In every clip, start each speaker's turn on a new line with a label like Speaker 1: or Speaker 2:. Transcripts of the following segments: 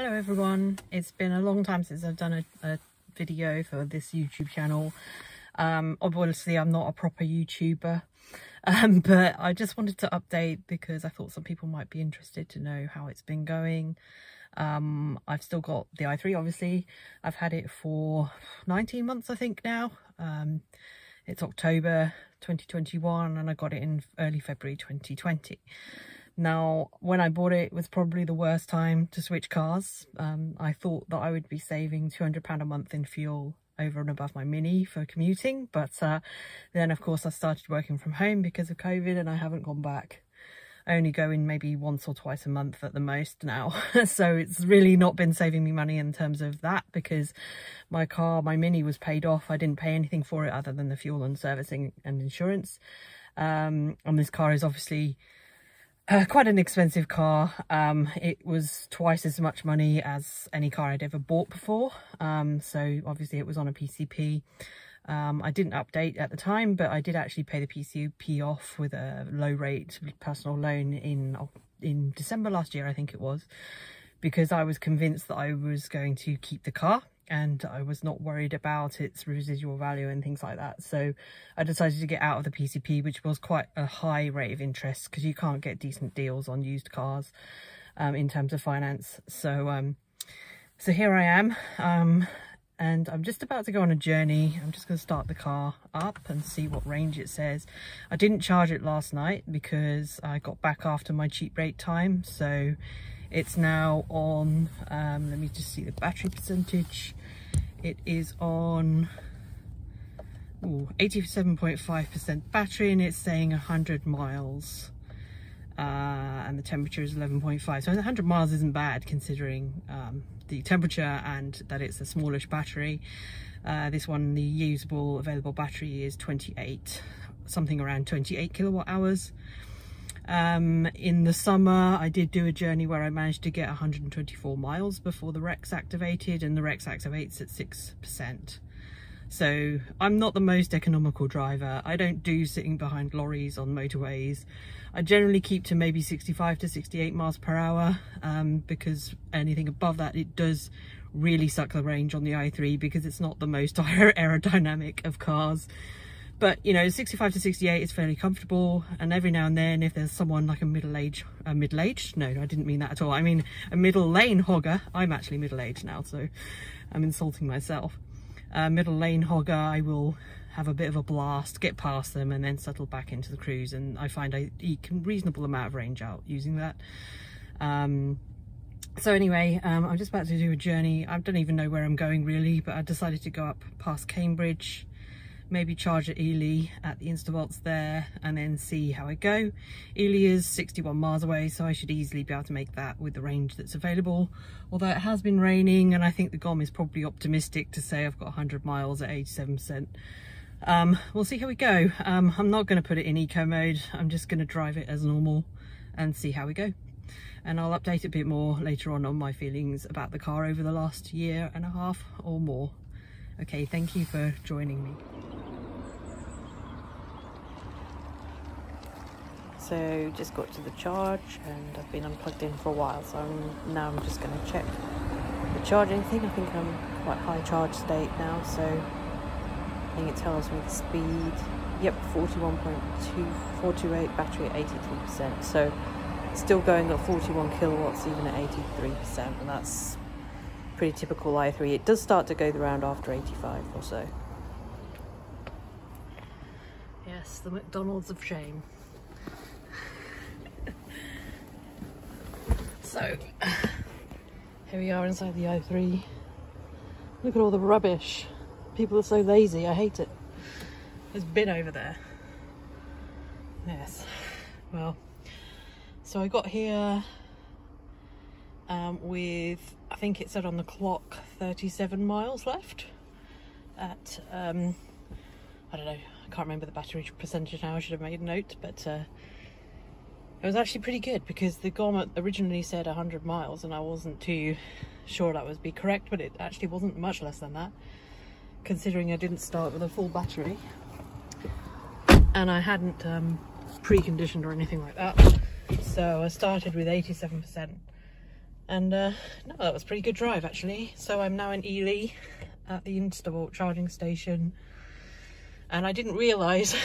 Speaker 1: Hello everyone, it's been a long time since I've done a video for this YouTube channel. Obviously I'm not a proper YouTuber, but I just wanted to update because I thought some people might be interested to know how it's been going. I've still got the i3, obviously. I've had it for 19 months I think now. It's October 2021 and I got it in early February 2020. Now, when I bought it, it was probably the worst time to switch cars. I thought that I would be saving £200 a month in fuel over and above my Mini for commuting. But then, of course, I started working from home because of COVID and I haven't gone back. I only go in maybe once or twice a month at the most now. So it's really not been saving me money in terms of that because my Mini was paid off. I didn't pay anything for it other than the fuel and servicing and insurance. And this car is obviously quite an expensive car. It was twice as much money as any car I'd ever bought before. So obviously it was on a PCP. I didn't update at the time, but I did actually pay the PCP off with a low rate personal loan in December last year, I think it was, because I was convinced that I was going to keep the car and I was not worried about its residual value and things like that. So I decided to get out of the PCP, which was quite a high rate of interest because you can't get decent deals on used cars in terms of finance. So so here I am, and I'm just about to go on a journey. I'm just going to start the car up and see what range it says. I didn't charge it last night because I got back after my cheap rate time. So it's now on, let me just see the battery percentage. It is on 87.5% battery and it's saying 100 miles. And the temperature is 11.5. So 100 miles isn't bad considering the temperature and that it's a smallish battery. This one, the usable available battery is 28, something around 28 kilowatt hours. In the summer I did do a journey where I managed to get 124 miles before the REX activated, and the REX activates at 6%. So I'm not the most economical driver. I don't do sitting behind lorries on motorways. I generally keep to maybe 65 to 68 miles per hour because anything above that, it does really suck the range on the i3 because it's not the most aerodynamic of cars. But, you know, 65 to 68 is fairly comfortable. And every now and then, if there's someone like a middle-aged? No, I didn't mean that at all. I mean a middle lane hogger. I'm actually middle-aged now, so I'm insulting myself. Middle lane hogger, I will have a bit of a blast, get past them and then settle back into the cruise. And I find I eke a reasonable amount of range out using that. So anyway, I'm just about to do a journey. I don't even know where I'm going really, but I decided to go up past Cambridge, maybe charge at Ely at the Instavolts there and then see how I go. Ely is 61 miles away, so I should easily be able to make that with the range that's available. Although it has been raining and I think the GOM is probably optimistic to say I've got 100 miles at 87%. We'll see how we go. I'm not going to put it in eco mode. I'm just going to drive it as normal and see how we go. And I'll update a bit more later on my feelings about the car over the last year and a half or more. Okay, thank you for joining me. So just got to the charge and I've been unplugged in for a while, so I'm just going to check the charging thing. I think I'm quite high charge state now, so I think it tells me the speed. Yep, 41.2428, battery at 83%, so still going at 41 kilowatts even at 83%, and that's pretty typical i3. It does start to go around after 85 or so. Yes, the McDonald's of shame. So here we are inside the i3. Look at all the rubbish. People are so lazy, I hate it. There's bin over there. Yes, well, so I got here with, I think it said on the clock 37 miles left at I don't know, I can't remember the battery percentage now. I should have made a note, but it was actually pretty good because the GOM originally said 100 miles and I wasn't too sure that would be correct, but it actually wasn't much less than that considering I didn't start with a full battery and I hadn't preconditioned or anything like that. So I started with 87% And no, that was a pretty good drive actually. So I'm now in Ely at the Instavolt charging station, and I didn't realise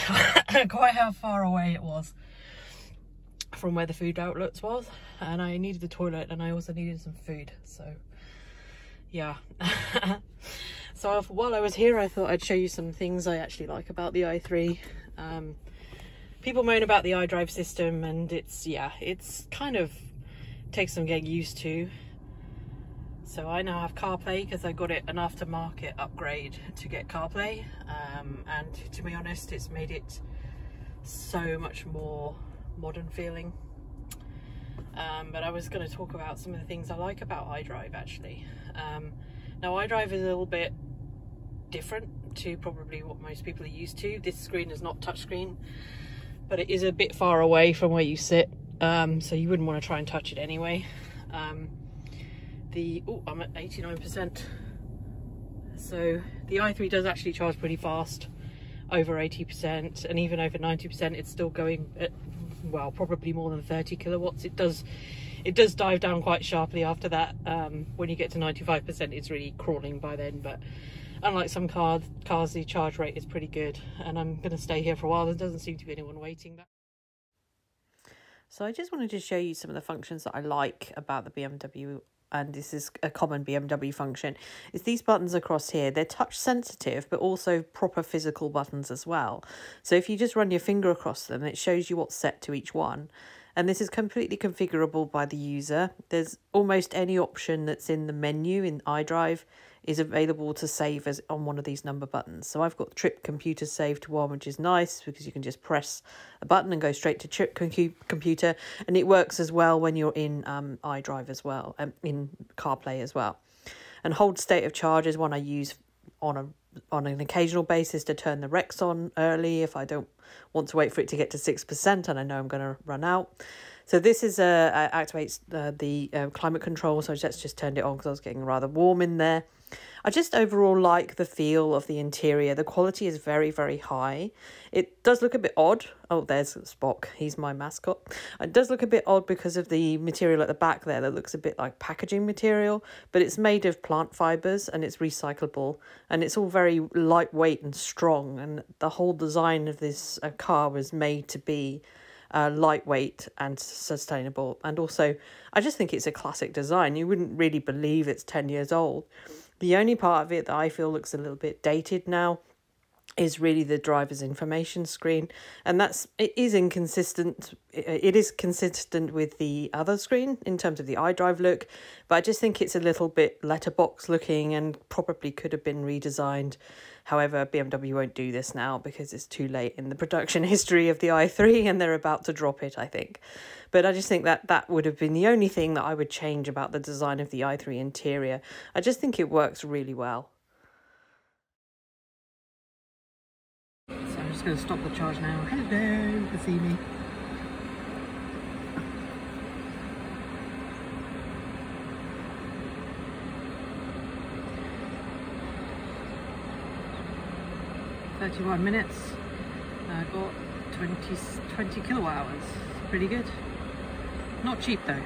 Speaker 1: quite how far away it was from where the food outlets was, and I needed the toilet and I also needed some food, so yeah. So while I was here, I thought I'd show you some things I actually like about the i3. People moan about the iDrive system, and it's kind of takes some getting used to. So I now have CarPlay because I got it an aftermarket upgrade to get CarPlay, and to be honest, it's made it so much more modern feeling. But I was going to talk about some of the things I like about iDrive actually. Now iDrive is a little bit different to probably what most people are used to. This screen is not touchscreen, but it is a bit far away from where you sit, so you wouldn't want to try and touch it anyway. I'm at 89%. So the i3 does actually charge pretty fast, over 80%, and even over 90%. It's still going at, well, probably more than 30 kilowatts. It does dive down quite sharply after that. When you get to 95%, it's really crawling by then. But unlike some cars, the charge rate is pretty good, and I'm going to stay here for a while. There doesn't seem to be anyone waiting. So I just wanted to show you some of the functions that I like about the BMW, and this is a common BMW function. Is these buttons across here. They're touch sensitive, but also proper physical buttons as well. So if you just run your finger across them, it shows you what's set to each one. And this is completely configurable by the user. There's almost any option that's in the menu in iDrive is available to save as on one of these number buttons. So I've got trip computer saved to one, which is nice because you can just press a button and go straight to trip computer, and it works as well when you're in iDrive as well, in CarPlay as well. And hold state of charge is one I use on an occasional basis to turn the Rex on early if I don't want to wait for it to get to 6% and I know I'm going to run out. So this is activates the climate control, so let's just turned it on because I was getting rather warm in there. I just overall like the feel of the interior. The quality is very, very high. It does look a bit odd. Oh, there's Spock. He's my mascot. It does look a bit odd because of the material at the back there that looks a bit like packaging material, but it's made of plant fibres and it's recyclable, and it's all very lightweight and strong, and the whole design of this car was made to be lightweight and sustainable. And also, I just think it's a classic design. You wouldn't really believe it's 10 years old. The only part of it that I feel looks a little bit dated now is really the driver's information screen, and it is inconsistent. It is consistent with the other screen in terms of the iDrive look, but I just think it's a little bit letterbox looking and probably could have been redesigned. However, BMW won't do this now because it's too late in the production history of the i3 and they're about to drop it, I think. But I just think that would have been the only thing that I would change about the design of the i3 interior. I just think it works really well. So I'm just going to stop the charge now. Hello, you can see me. "31 minutes. I got 20 kilowatt hours. Pretty good. Not cheap though."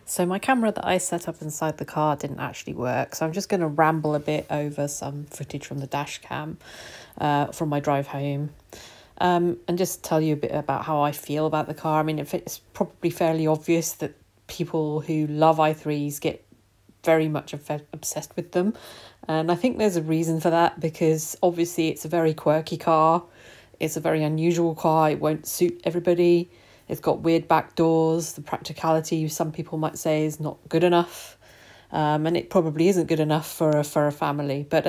Speaker 1: So my camera that I set up inside the car didn't actually work, so I'm just going to ramble a bit over some footage from the dash cam from my drive home, and just tell you a bit about how I feel about the car. I mean, it's probably fairly obvious that people who love i3s get very much obsessed with them, and I think there's a reason for that, because obviously it's a very quirky car. It's a very unusual car. It won't suit everybody. It's got weird back doors. The practicality, some people might say, is not good enough, and it probably isn't good enough for a family. But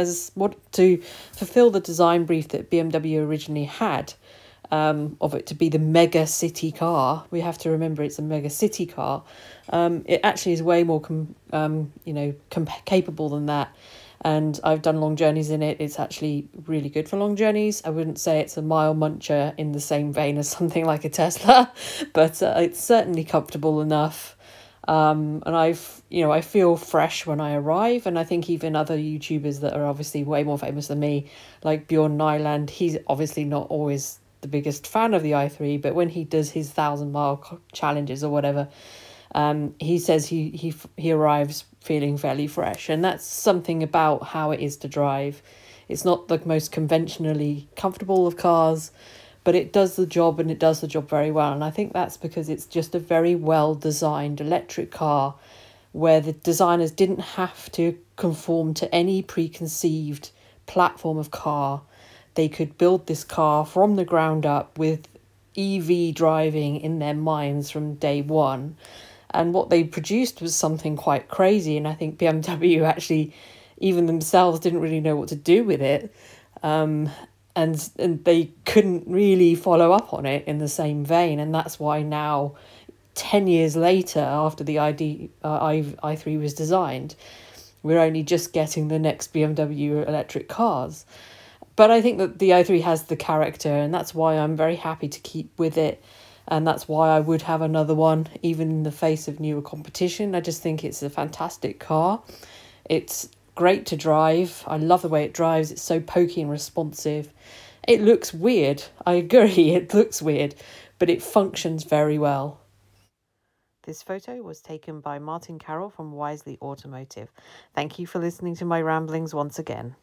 Speaker 1: to fulfill the design brief that BMW originally had, of it to be the mega city car, we have to remember it's a mega city car. It actually is way more capable than that. And I've done long journeys in it. It's actually really good for long journeys. I wouldn't say it's a mile muncher in the same vein as something like a Tesla, but it's certainly comfortable enough. And I feel fresh when I arrive. And I think even other YouTubers that are obviously way more famous than me, like Bjorn Nyland, he's obviously not always the biggest fan of the i3, but when he does his 1,000-mile challenges or whatever, He says he arrives feeling fairly fresh, and that's something about how it is to drive. It's not the most conventionally comfortable of cars, but it does the job, and it does the job very well. And I think that's because it's just a very well designed electric car where the designers didn't have to conform to any preconceived platform of car. They could build this car from the ground up with EV driving in their minds from day one. And what they produced was something quite crazy. And I think BMW actually, even themselves, didn't really know what to do with it. And they couldn't really follow up on it in the same vein. And that's why now, 10 years later, after the i3 was designed, we're only just getting the next BMW electric cars. But I think that the i3 has the character, and that's why I'm very happy to keep with it. And that's why I would have another one, even in the face of newer competition. I just think it's a fantastic car. It's great to drive. I love the way it drives. It's so pokey and responsive. It looks weird. I agree, it looks weird, but it functions very well. This photo was taken by Martin Carroll from Wisely Automotive. Thank you for listening to my ramblings once again.